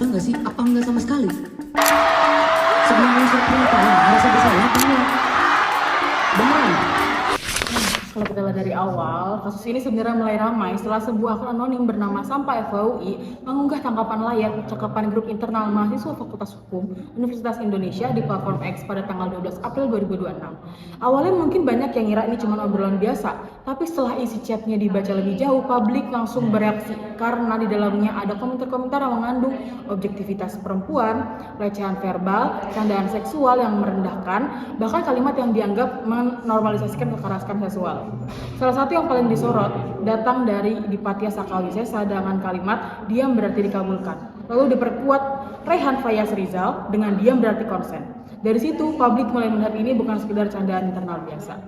Enggak sih? Apa enggak sama sekali? Sebelum unsur pernikahan harus ada saya tanya. Beneran? Kalau kita lihat dari awal, kasus ini sebenarnya mulai ramai setelah sebuah akun anonim bernama Sampah FHUI mengunggah tangkapan layar percakapan grup internal mahasiswa Fakultas Hukum Universitas Indonesia di platform X pada tanggal 12 April 2026. Awalnya mungkin banyak yang ngira ini cuma obrolan biasa, tapi setelah isi chatnya dibaca lebih jauh, publik langsung bereaksi karena di dalamnya ada komentar-komentar yang mengandung objektivitas perempuan, pelecehan verbal, candaan seksual yang merendahkan, bahkan kalimat yang dianggap menormalisasikan kekerasan seksual. Salah satu yang paling disorot datang dari Dipatya Sakawisesa dengan kalimat diam berarti dikabulkan. Lalu diperkuat Rehan Fayaz Rizal dengan diam berarti konsen. Dari situ publik mulai melihat ini bukan sekedar candaan internal biasa.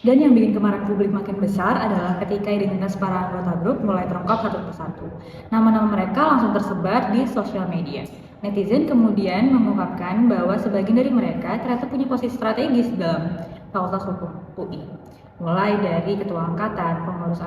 Dan yang bikin kemarahan publik makin besar adalah ketika identitas para anggota grup mulai terungkap satu persatu. Nama-nama mereka langsung tersebar di sosial media. Netizen kemudian mengungkapkan bahwa sebagian dari mereka ternyata punya posisi strategis dalam Fakultas Hukum UI. Mulai dari ketua angkatan, pengurus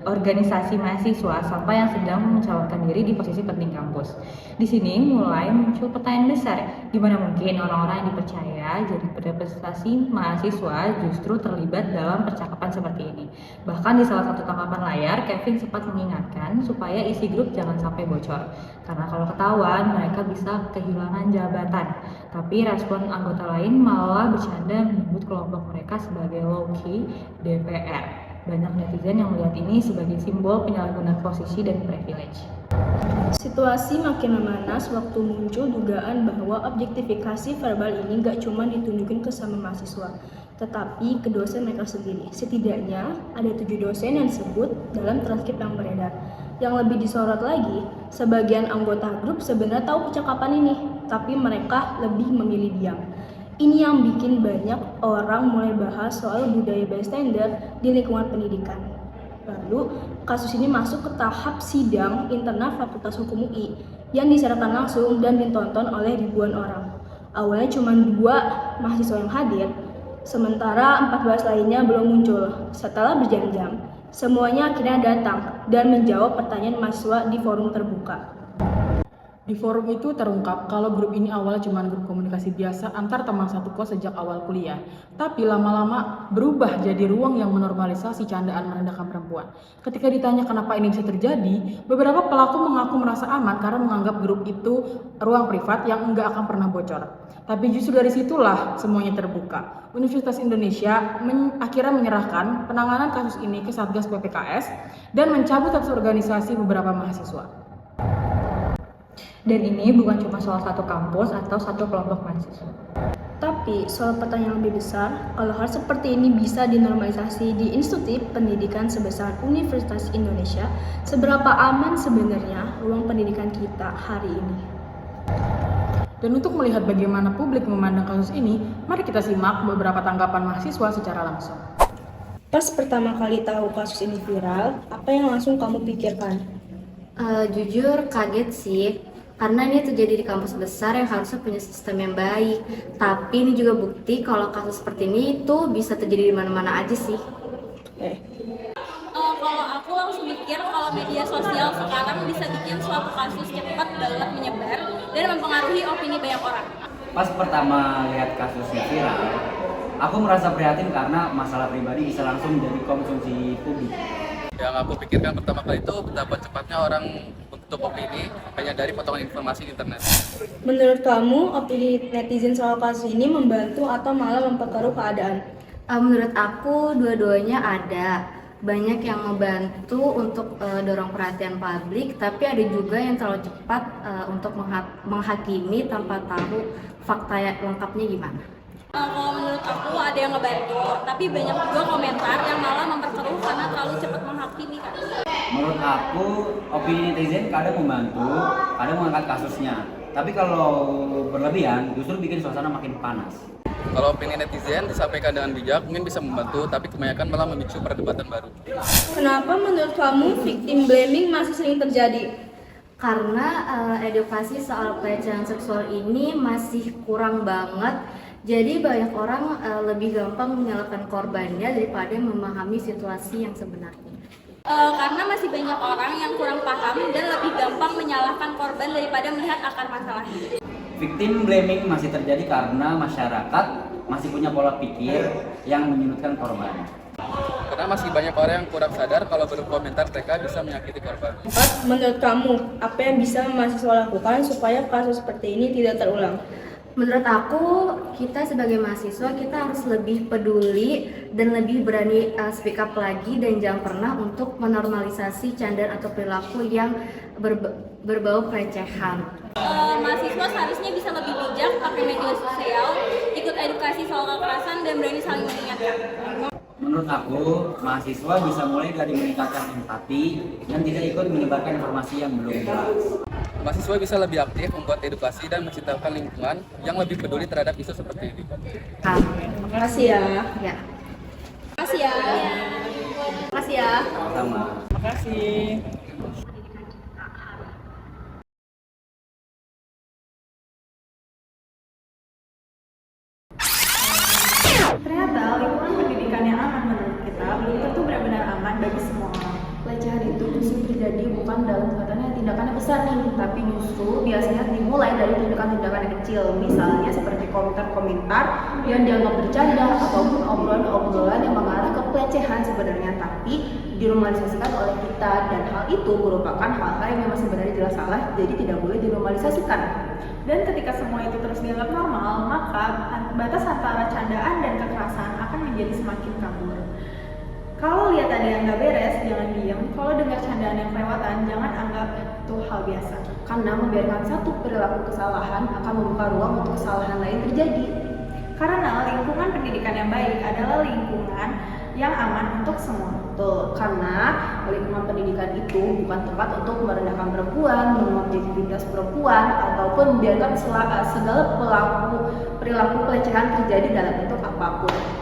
organisasi mahasiswa, sampai yang sedang mencalonkan diri di posisi penting kampus. Di sini mulai muncul pertanyaan besar, gimana mungkin orang-orang yang dipercaya jadi representasi mahasiswa justru terlibat dalam percakapan seperti ini. Bahkan di salah satu tangkapan layar, Kevin sempat mengingatkan supaya isi grup jangan sampai bocor. Karena kalau ketahuan, mereka bisa kehilangan jabatan. Tapi respon anggota lain malah bercanda menyebut kelompok mereka sebagai low-key DPR. Banyak netizen yang melihat ini sebagai simbol penyalahgunaan posisi dan privilege. Situasi makin memanas waktu muncul dugaan bahwa objektifikasi verbal ini gak cuma ditunjukin ke sama mahasiswa, tetapi ke dosen mereka sendiri. Setidaknya ada 7 dosen yang disebut dalam transkrip yang beredar. Yang lebih disorot lagi, sebagian anggota grup sebenarnya tahu percakapan ini, tapi mereka lebih memilih diam. Ini yang bikin banyak orang mulai bahas soal budaya bystander di lingkungan pendidikan. Lalu, kasus ini masuk ke tahap sidang internal Fakultas Hukum UI yang disiarkan langsung dan ditonton oleh ribuan orang. Awalnya cuma 2 mahasiswa yang hadir, sementara 14 lainnya belum muncul. Setelah berjam-jam, semuanya akhirnya datang dan menjawab pertanyaan mahasiswa di forum terbuka. Di forum itu terungkap kalau grup ini awalnya cuma grup komunikasi biasa antar teman satu kos sejak awal kuliah. Tapi lama-lama berubah jadi ruang yang menormalisasi candaan merendahkan perempuan. Ketika ditanya kenapa ini bisa terjadi, beberapa pelaku mengaku merasa aman karena menganggap grup itu ruang privat yang enggak akan pernah bocor. Tapi justru dari situlah semuanya terbuka. Universitas Indonesia akhirnya menyerahkan penanganan kasus ini ke Satgas PPKS dan mencabut status organisasi beberapa mahasiswa. Dan ini bukan cuma soal satu kampus atau satu kelompok mahasiswa. Tapi soal pertanyaan lebih besar, kalau hal seperti ini bisa dinormalisasi di institusi pendidikan sebesar Universitas Indonesia, seberapa aman sebenarnya ruang pendidikan kita hari ini? Dan untuk melihat bagaimana publik memandang kasus ini, mari kita simak beberapa tanggapan mahasiswa secara langsung. Pas pertama kali tahu kasus ini viral, apa yang langsung kamu pikirkan? Jujur kaget sih, karena ini terjadi di kampus besar yang harusnya punya sistem yang baik. Tapi ini juga bukti kalau kasus seperti ini itu bisa terjadi di mana-mana aja sih. Kalau aku langsung mikir kalau media sosial sekarang bisa bikin suatu kasus cepat banget menyebar dan mempengaruhi opini banyak orang. Pas pertama lihat kasusnya viral, aku merasa prihatin karena masalah pribadi bisa langsung menjadi konsumsi publik. Yang aku pikirkan pertama kali itu betapa cepatnya orang bentuk opini hanya dari potongan informasi di internet. Menurut kamu, opini netizen soal kasus ini membantu atau malah memperkeruh keadaan? Menurut aku dua-duanya ada. Banyak yang membantu untuk dorong perhatian publik, tapi ada juga yang terlalu cepat untuk menghakimi tanpa tahu fakta lengkapnya gimana. Kalau menurut aku ada yang ngebantu, tapi banyak juga komentar yang malah memperkeruh karena terlalu cepat menghakimi kan. Menurut aku, opini netizen kadang membantu, kadang mengangkat kasusnya. Tapi kalau berlebihan, justru bikin suasana makin panas. Kalau opini netizen disampaikan dengan bijak mungkin bisa membantu, tapi kebanyakan malah memicu perdebatan baru. Kenapa menurut kamu victim blaming masih sering terjadi? Karena edukasi soal pelecehan seksual ini masih kurang banget. Jadi banyak orang lebih gampang menyalahkan korbannya daripada memahami situasi yang sebenarnya. Karena masih banyak orang yang kurang paham dan lebih gampang menyalahkan korban daripada melihat akar masalahnya. Victim blaming masih terjadi karena masyarakat masih punya pola pikir yang menyudutkan korban. Karena masih banyak orang yang kurang sadar kalau berkomentar mereka bisa menyakiti korban. Menurut kamu, apa yang bisa mahasiswa lakukan supaya kasus seperti ini tidak terulang? Menurut aku, kita sebagai mahasiswa kita harus lebih peduli dan lebih berani speak up lagi dan jangan pernah untuk menormalisasi candaan atau perilaku yang berbau pelecehan. Mahasiswa seharusnya bisa lebih bijak pakai media sosial, ikut edukasi soal kekerasan dan berani saling mengingatkan. Menurut aku, mahasiswa bisa mulai dari meningkatkan empati dan tidak ikut menyebarkan informasi yang belum jelas. Mahasiswa bisa lebih aktif membuat edukasi dan menciptakan lingkungan yang lebih peduli terhadap isu seperti ini. Terima kasih ya. Ya. Makasih ya. Makasih ya. Sama. Makasih. Ternyata lingkungan pendidikan yang aman menurut kita belum tentu benar-benar aman bagi semua orang. Pelecehan itu justru terjadi bukan dalam katanya tindakannya besar nih, tapi justru biasanya dimulai dari tindakan-tindakan yang kecil, misalnya seperti komentar-komentar yang dianggap bercanda ataupun obrolan-obrolan yang mengarah ke pelecehan sebenarnya, tapi dinormalisasikan oleh kita, dan hal itu merupakan hal-hal yang memang sebenarnya jelas salah, jadi tidak boleh dinormalisasikan. Dan ketika semua itu terus dianggap normal, maka batas antara candaan dan kekerasan akan menjadi semakin kabur. Kalau lihat ada yang nggak beres, jangan diam. Kalau dengar candaan yang kelewatan, jangan anggap itu hal biasa. Karena membiarkan satu perilaku kesalahan akan membuka ruang untuk kesalahan lain terjadi. Karena lingkungan pendidikan yang baik adalah lingkungan yang aman untuk semua. Betul, karena lingkungan pendidikan itu bukan tempat untuk merendahkan perempuan, mengobjektivitas perempuan, ataupun membiarkan segala perilaku pelecehan terjadi dalam bentuk apapun.